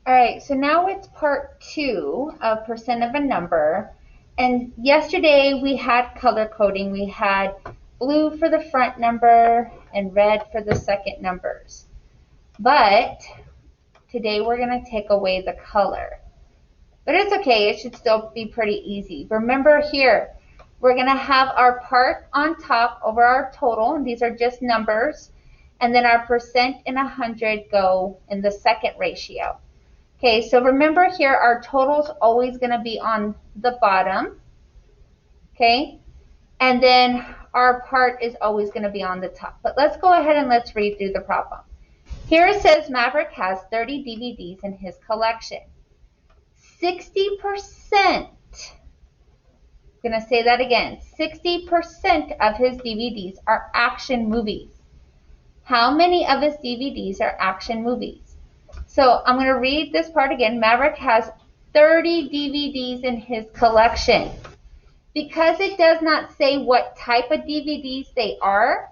All right, so now it's part 2 of percent of a number. And yesterday we had color coding. We had blue for the front number and red for the second numbers. But today we're going to take away the color. But it's okay, it should still be pretty easy. Remember here, we're going to have our part on top over our total, and these are just numbers. And then our percent and 100 go in the second ratio. Okay, so remember here, our total is always going to be on the bottom, okay? And then our part is always going to be on the top. But let's go ahead and let's read through the problem. Here it says Maverick has 30 DVDs in his collection. 60%, I'm going to say that again, 60% of his DVDs are action movies. How many of his DVDs are action movies? So I'm going to read this part again. Maverick has 30 DVDs in his collection. Because it does not say what type of DVDs they are,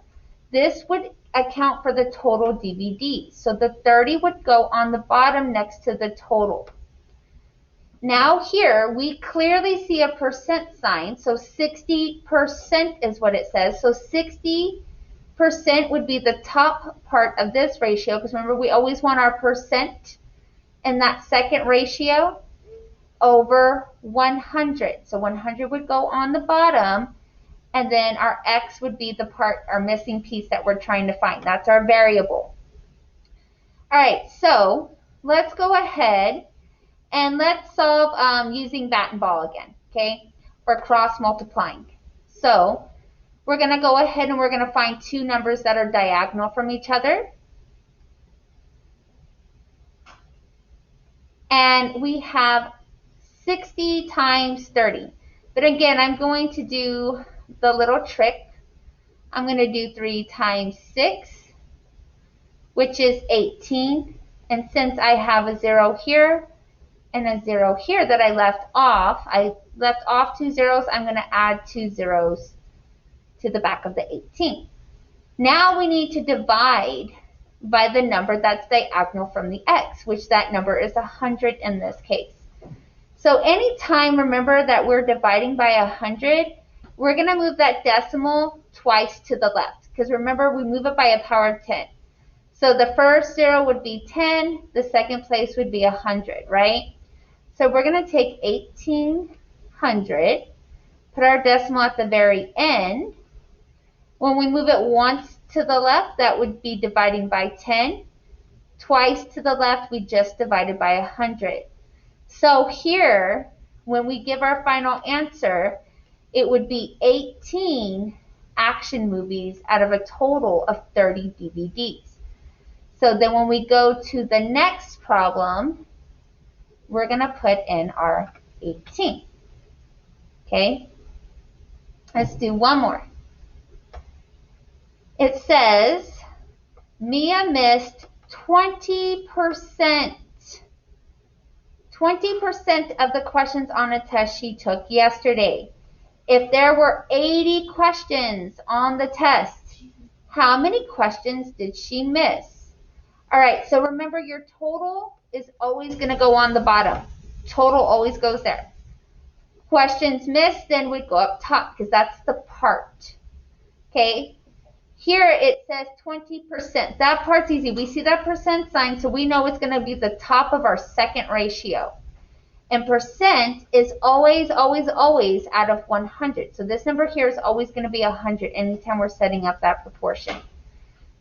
this would account for the total DVDs. So the 30 would go on the bottom next to the total. Now here we clearly see a percent sign. So 60% is what it says. So 60% would be the top part of this ratio, because remember we always want our percent in that second ratio over 100. So 100 would go on the bottom, and then our x would be the part, our missing piece that we're trying to find. That's our variable. All right, so let's go ahead and let's solve using bat and ball again, okay? Or cross multiplying. So we're going to go ahead and we're going to find two numbers that are diagonal from each other. And we have 60 times 30. But again, I'm going to do the little trick. I'm going to do 3 times 6, which is 18. And since I have a 0 here and a 0 here that I left off 2 zeros, I'm going to add 2 zeros to the back of the 18. Now we need to divide by the number that's diagonal from the x, which that number is 100 in this case. So anytime, remember that we're dividing by 100, we're going to move that decimal twice to the left, because remember we move it by a power of 10. So the first 0 would be 10, the second place would be 100, right? So we're going to take 1800, put our decimal at the very end. When we move it once to the left, that would be dividing by 10. Twice to the left, we just divided by 100. So here, when we give our final answer, it would be 18 action movies out of a total of 30 DVDs. So then when we go to the next problem, we're going to put in our 18. Okay? Let's do one more. It says Mia missed 20%. 20% of the questions on a test she took yesterday. If there were 80 questions on the test, how many questions did she miss? All right, so remember your total is always going to go on the bottom. Total always goes there. Questions missed then would go up top, because that's the part. Okay? Here it says 20%. That part's easy. We see that percent sign, so we know it's going to be the top of our second ratio. And percent is always, always, always out of 100. So this number here is always going to be 100 anytime we're setting up that proportion.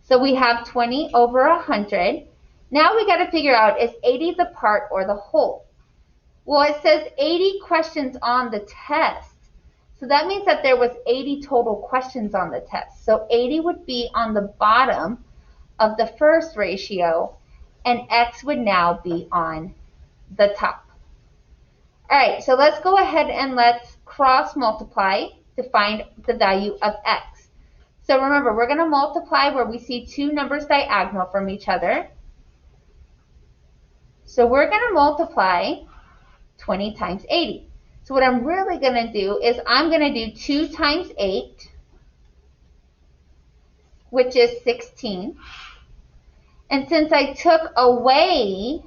So we have 20 over 100. Now we got to figure out, is 80 the part or the whole? Well, it says 80 questions on the test. So that means that there was 80 total questions on the test. So 80 would be on the bottom of the first ratio, and x would now be on the top. All right, so let's go ahead and let's cross multiply to find the value of x. So remember, we're going to multiply where we see two numbers diagonal from each other. So we're going to multiply 20 times 80. So what I'm really going to do is I'm going to do 2 times 8, which is 16. And since I took away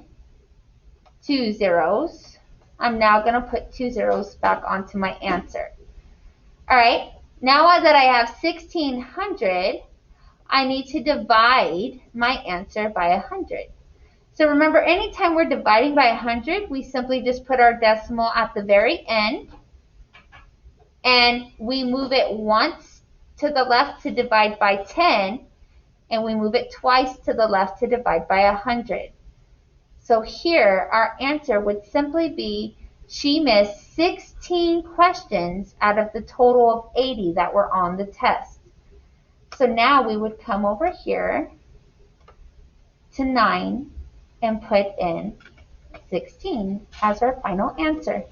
2 zeros. I'm now going to put 2 zeros back onto my answer. All right, now that I have 1,600, I need to divide my answer by 100. So remember, anytime we're dividing by 100, we simply just put our decimal at the very end, and we move it once to the left to divide by 10, and we move it twice to the left to divide by 100. So here, our answer would simply be she missed 16 questions out of the total of 80 that were on the test. So now we would come over here to 9 and put in 16 as our final answer.